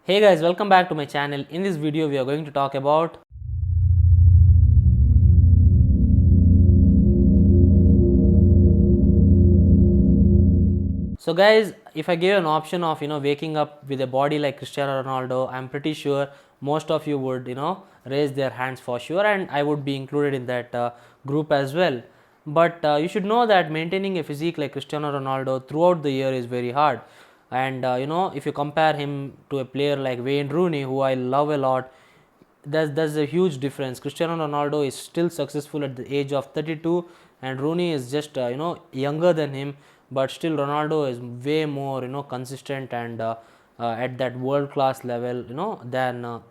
Hey guys, welcome back to my channel. In this video we are going to talk about so guys, if I give an option of waking up with a body like Cristiano Ronaldo, I'm pretty sure most of you would raise their hands for sure, and I would be included in that group as well. But you should know that maintaining a physique like Cristiano Ronaldo throughout the year is very hard. And if you compare him to a player like Wayne Rooney, who I love a lot, there's a huge difference. Cristiano Ronaldo is still successful at the age of 32, and Rooney is just younger than him, but still Ronaldo is way more consistent and at that world class level than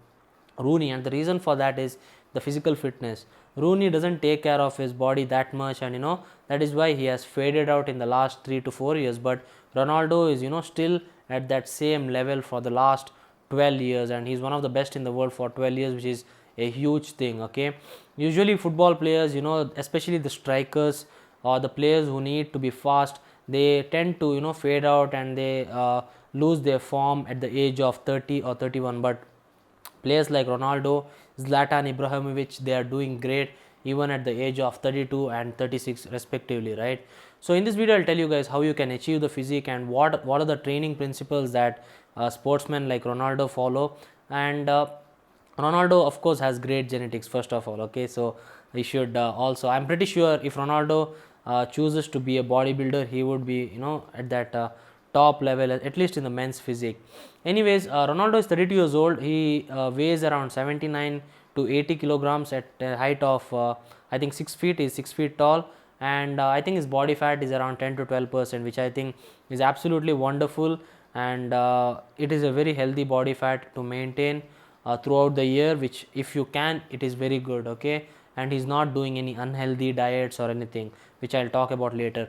Rooney. And the reason for that is the physical fitness. Rooney doesn't take care of his body that much, and that is why he has faded out in the last 3 to 4 years. But Ronaldo is still at that same level for the last 12 years, and he's one of the best in the world for 12 years, which is a huge thing. Okay, usually football players, especially the strikers or the players who need to be fast, they tend to fade out, and they lose their form at the age of 30 or 31. But players like Ronaldo, Zlatan Ibrahimovic, they are doing great even at the age of 32 and 36 respectively, right? So in this video I'll tell you guys how you can achieve the physique and what are the training principles that sportsmen like Ronaldo follow. And Ronaldo of course has great genetics, first of all. Okay, so he should also, I'm pretty sure if Ronaldo chooses to be a bodybuilder, he would be at that top level, at least in the men's physique. Anyways, Ronaldo is 32 years old. He weighs around 79 to 80 kilograms at a height of I think 6 feet. He's 6 feet tall, and I think his body fat is around 10 to 12%, which I think is absolutely wonderful. And it is a very healthy body fat to maintain throughout the year, which if you can, it is very good. Okay, and he's not doing any unhealthy diets or anything, which I'll talk about later.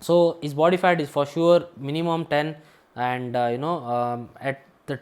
So his body fat is for sure minimum 10, and at the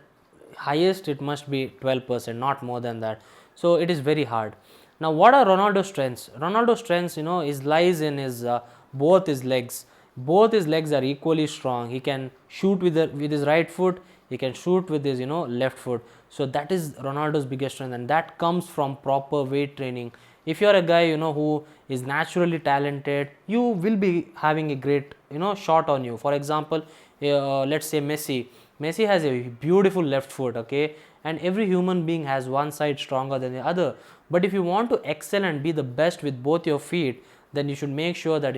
highest it must be 12%, not more than that. So it is very hard. Now what are Ronaldo's strengths? Ronaldo's strengths is lies in his both his legs. Both his legs are equally strong. He can shoot with his right foot, he can shoot with his left foot. So that is Ronaldo's biggest strength, and that comes from proper weight training. If you are a guy who is naturally talented, you will be having a great shot on you. For example, let's say Messi has a beautiful left foot. Okay, and every human being has one side stronger than the other. But if you want to excel and be the best with both your feet, then you should make sure that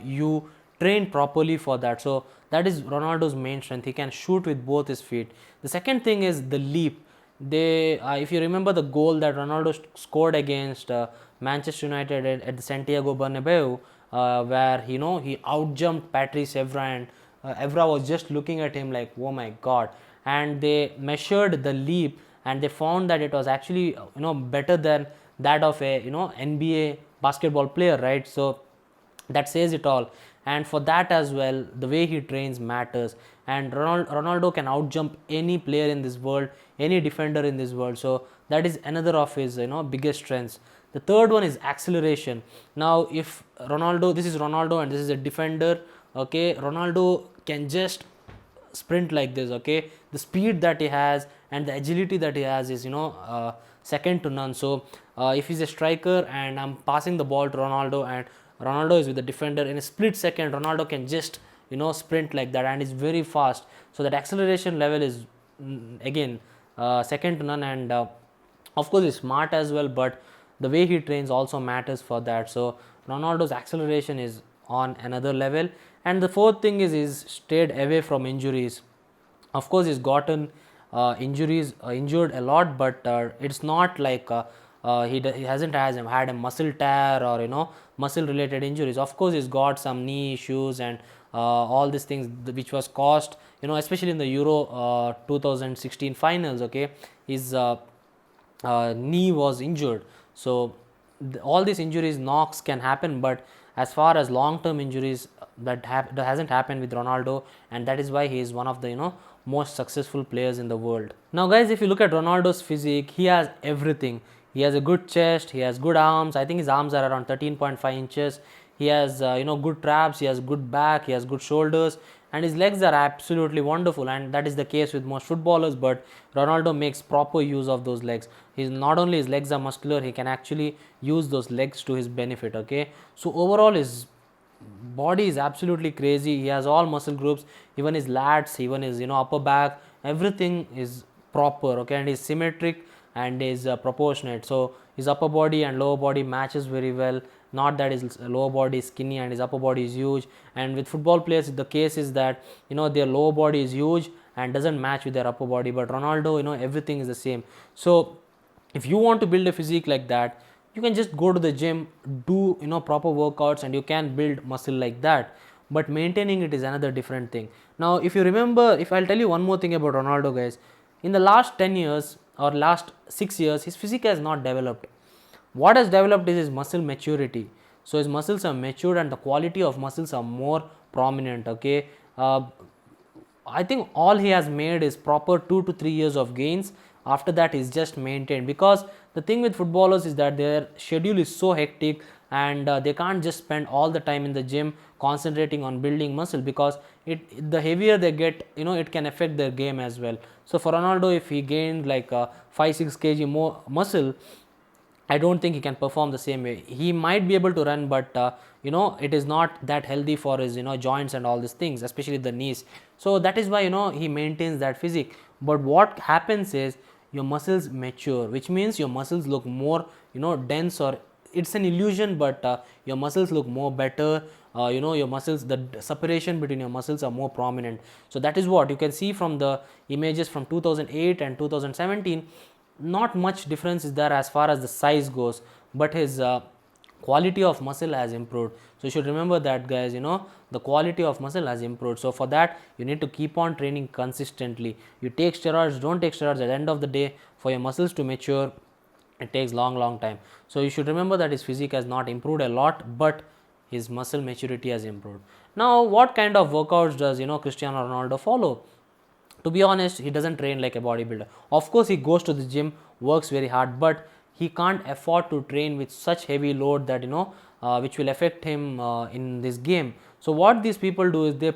you train properly for that. So that is Ronaldo's main strength. He can shoot with both his feet. The second thing is the leap. They if you remember the goal that Ronaldo scored against Manchester United at the Santiago Bernabeu, where he outjumped Patrice Evra, and Evra was just looking at him like, oh my god. And they measured the leap, and they found that it was actually better than that of a NBA basketball player, right? So that says it all. And for that as well, the way he trains matters. And Ronaldo can outjump any player in this world, any defender in this world. So that is another of his biggest strengths. The third one is acceleration. Now if Ronaldo, this is Ronaldo and this is a defender. Okay, Ronaldo can just sprint like this. Okay, the speed that he has and the agility that he has is second to none. So if he's a striker and I'm passing the ball to Ronaldo, and Ronaldo is with the defender, in a split second Ronaldo can just sprint like that, and is very fast. So that acceleration level is again second to none. And of course he's smart as well, but the way he trains also matters for that. So Ronaldo's acceleration is on another level. And the fourth thing is he's stayed away from injuries. Of course he's gotten injured a lot, but it's not like he hasn't had a muscle tear or muscle related injuries. Of course he's got some knee issues and all these things which was caused especially in the Euro 2016 finals. Okay, his knee was injured. So all these injuries, knocks can happen, but as far as long term injuries, that hasn't happened with Ronaldo, and that is why he is one of the most successful players in the world. Now guys, if you look at Ronaldo's physique, he has everything. He has a good chest, he has good arms. I think his arms are around 13.5 inches. He has good traps, he has good back, he has good shoulders, and his legs are absolutely wonderful, and that is the case with most footballers. But Ronaldo makes proper use of those legs. He's not only his legs are muscular, he can actually use those legs to his benefit. Okay, so overall his body is absolutely crazy. He has all muscle groups, even his lats, even his upper back, everything is proper. Okay, and he's symmetric and is proportionate. So his upper body and lower body matches very well. Not that his lower body is skinny and his upper body is huge. And with football players, the case is that their lower body is huge and doesn't match with their upper body. But Ronaldo, everything is the same. So if you want to build a physique like that, you can just go to the gym, do proper workouts, and you can build muscle like that. But maintaining it is another different thing. Now if you remember, if I'll tell you one more thing about Ronaldo, guys, in the last 10 years or last 6 years, his physique has not developed. What has developed is his muscle maturity. So his muscles are matured and the quality of muscles are more prominent. Okay, I think all he has made is proper 2 to 3 years of gains. After that, he's just maintained, because the thing with footballers is that their schedule is so hectic, and they can't just spend all the time in the gym concentrating on building muscle, because the heavier they get, it can affect their game as well. So for Ronaldo, if he gained like 5-6 kg more muscle, I don't think he can perform the same way. He might be able to run, but it is not that healthy for his joints and all these things, especially the knees. So that is why he maintains that physique. But what happens is your muscles mature, which means your muscles look more dense, or it's an illusion, but your muscles look more better. Your muscles, the separation between your muscles are more prominent. So that is what you can see from the images from 2008 and 2017. Not much difference is there as far as the size goes, but his quality of muscle has improved. So you should remember that, guys. The quality of muscle has improved. So for that, you need to keep on training consistently. You take steroids, don't take steroids. At the end of the day, for your muscles to mature, it takes long time. So you should remember that his physique has not improved a lot, but his muscle maturity has improved. Now what kind of workouts does Cristiano Ronaldo follow? To be honest, he doesn't train like a bodybuilder. Of course, he goes to the gym, works very hard, but he can't afford to train with such heavy load that which will affect him in this game. So what these people do is they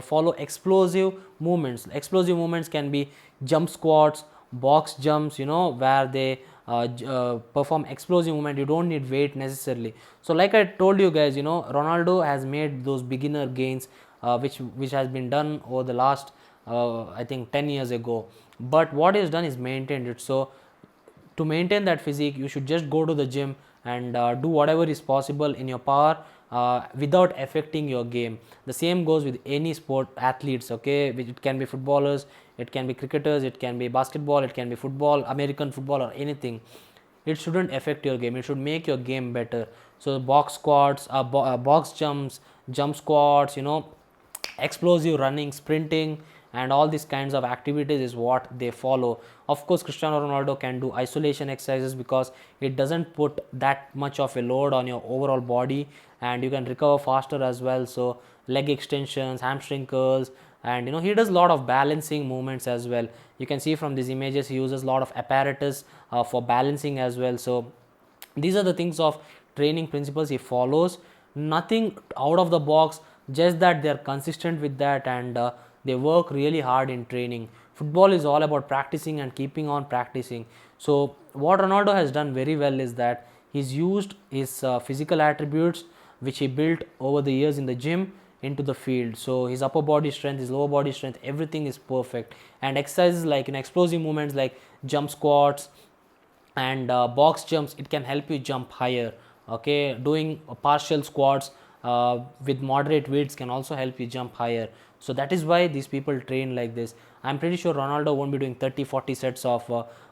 follow explosive movements. Explosive movements can be jump squats, box jumps, where they perform explosive movement. You don't need weight necessarily. So like I told you guys, Ronaldo has made those beginner gains, which has been done over the last I think 10 years ago. But what he has done is maintained it. So to maintain that physique, you should just go to the gym and do whatever is possible in your power without affecting your game. The same goes with any sport athletes. Okay, it can be footballers, it can be cricketers, it can be basketball, it can be football, American football, or anything. It shouldn't affect your game. It should make your game better. So box squats, box jumps, jump squats, explosive running, sprinting, and all these kinds of activities is what they follow. Of course, Cristiano Ronaldo can do isolation exercises because it doesn't put that much of a load on your overall body, and you can recover faster as well. So leg extensions, hamstring curls, and he does a lot of balancing movements as well. You can see from these images he uses a lot of apparatus for balancing as well. So these are the things of training principles he follows. Nothing out of the box, just that they are consistent with that, and they work really hard in training. Football is all about practicing and keeping on practicing. So what Ronaldo has done very well is that he's used his physical attributes which he built over the years in the gym into the field. So his upper body strength, his lower body strength, everything is perfect. And exercises like explosive movements like jump squats and box jumps, it can help you jump higher. Okay, doing partial squats with moderate weights can also help you jump higher. So that is why these people train like this. I'm pretty sure Ronaldo won't be doing 30-40 sets of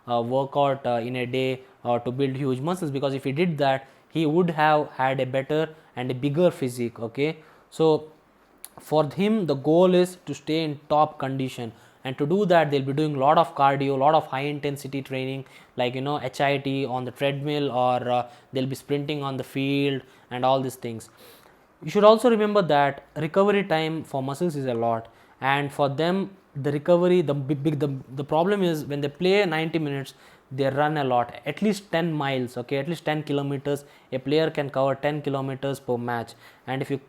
workout in a day to build huge muscles, because if he did that, he would have had a better and a bigger physique. Okay, so for him the goal is to stay in top condition, and to do that they'll be doing a lot of cardio, a lot of high intensity training like HIIT on the treadmill, or they'll be sprinting on the field and all these things. You should also remember that recovery time for muscles is a lot, and for them the recovery, the problem is when they play 90 minutes, they run a lot, at least 10 miles. Okay, at least 10 kilometers. A player can cover 10 kilometers per match, and if you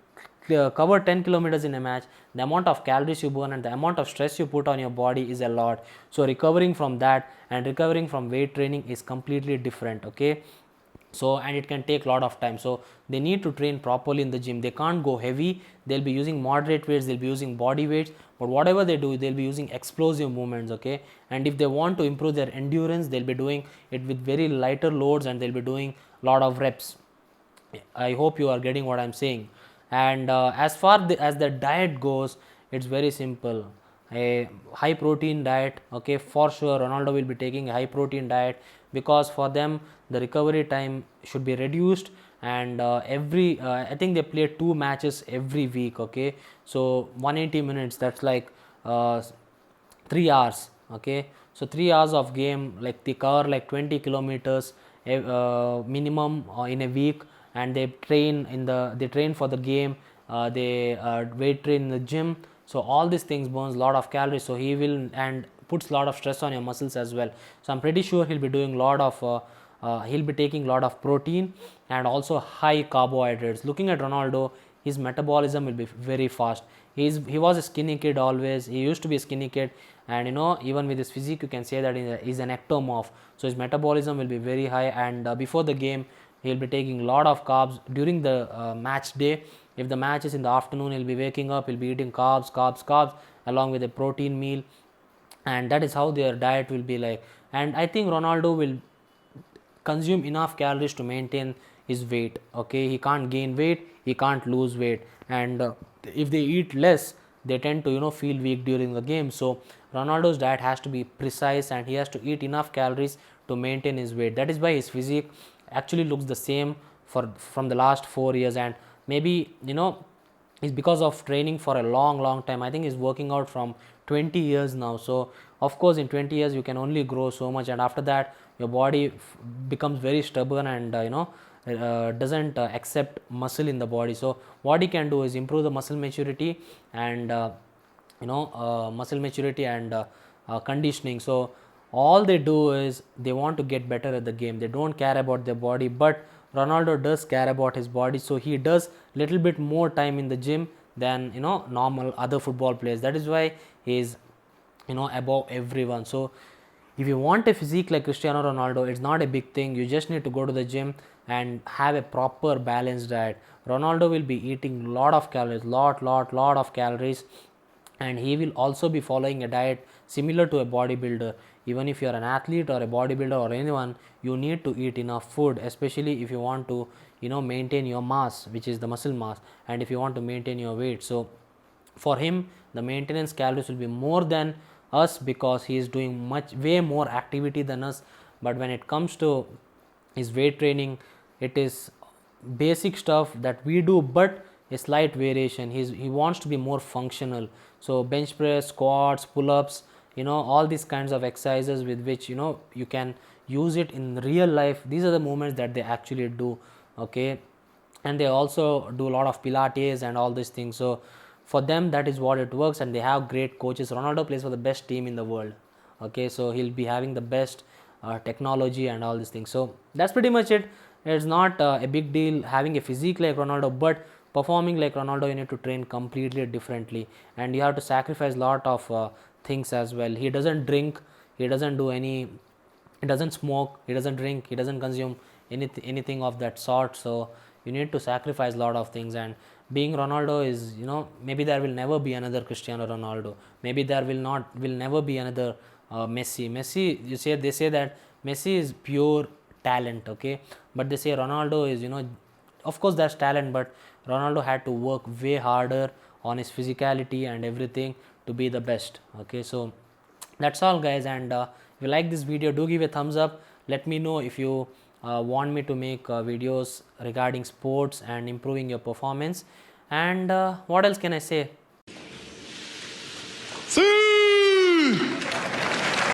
cover 10 kilometers in a match, the amount of calories you burn and the amount of stress you put on your body is a lot. So recovering from that and recovering from weight training is completely different. Okay, so and it can take a lot of time, so they need to train properly in the gym. They can't go heavy, they'll be using moderate weights, they'll be using body weights, but whatever they do, they'll be using explosive movements. Okay, and if they want to improve their endurance, they'll be doing it with very lighter loads and they'll be doing a lot of reps. I hope you are getting what I'm saying. And as far as the diet goes, it's very simple. A high protein diet. Okay, for sure Ronaldo will be taking a high protein diet, because for them the recovery time should be reduced. And I think they play 2 matches every week. Okay, so 180 minutes, that's like 3 hours. Okay, so 3 hours of game, like they cover like 20 kilometers minimum in a week. And they train for the game, they weight train in the gym. So all these things burns a lot of calories, so he will and puts a lot of stress on your muscles as well. So I'm pretty sure he'll be doing a lot of he'll be taking a lot of protein and also high carbohydrates. Looking at Ronaldo, his metabolism will be very fast. He was a skinny kid always. He used to be a skinny kid, and even with his physique, you can say that he's an ectomorph. So his metabolism will be very high, and before the game, he'll be taking a lot of carbs during the match day. If the match is in the afternoon, he'll be waking up, he'll be eating carbs along with a protein meal, and that is how their diet will be like. And I think Ronaldo will consume enough calories to maintain his weight. Okay, he can't gain weight, he can't lose weight, and if they eat less, they tend to feel weak during the game. So Ronaldo's diet has to be precise and he has to eat enough calories to maintain his weight. That is why his physique actually looks the same from the last 4 years. And maybe it's because of training for a long time. I think he's working out from 20 years now. So of course in 20 years you can only grow so much, and after that your body becomes very stubborn and doesn't accept muscle in the body. So what he can do is improve the muscle maturity and conditioning. So all they do is they want to get better at the game. They don't care about their body, but Ronaldo does care about his body, so he does little bit more time in the gym than normal other football players. That is why he is above everyone. So if you want a physique like Cristiano Ronaldo, it's not a big thing. You just need to go to the gym and have a proper balanced diet. Ronaldo will be eating lot of calories, lot of calories, and he will also be following a diet similar to a bodybuilder. Even if you are an athlete or a bodybuilder or anyone, you need to eat enough food, especially if you want to maintain your mass, which is the muscle mass, and if you want to maintain your weight. So for him, the maintenance calories will be more than us, because he is doing way more activity than us. But when it comes to his weight training, it is basic stuff that we do, but a slight variation. He wants to be more functional. So bench press, squats, pull-ups, all these kinds of exercises with which you can use it in real life. These are the movements that they actually do. Okay, and they also do a lot of pilates and all these things. So for them, that is what it works, and they have great coaches. Ronaldo plays for the best team in the world. Okay, so he'll be having the best technology and all these things. So that's pretty much it. It's not a big deal having a physique like Ronaldo, but performing like Ronaldo, you need to train completely differently, and you have to sacrifice a lot of things as well. He doesn't drink, he doesn't smoke, he doesn't drink, he doesn't consume anything of that sort. So you need to sacrifice a lot of things. And being Ronaldo is, maybe there will never be another Cristiano Ronaldo, maybe there will never be another Messi. They say that Messi is pure talent. Okay, but they say Ronaldo is, of course there's talent, but Ronaldo had to work way harder on his physicality and everything to be the best. Okay, so that's all guys. And if you like this video, do give a thumbs up. Let me know if you want me to make videos regarding sports and improving your performance. And what else can I say?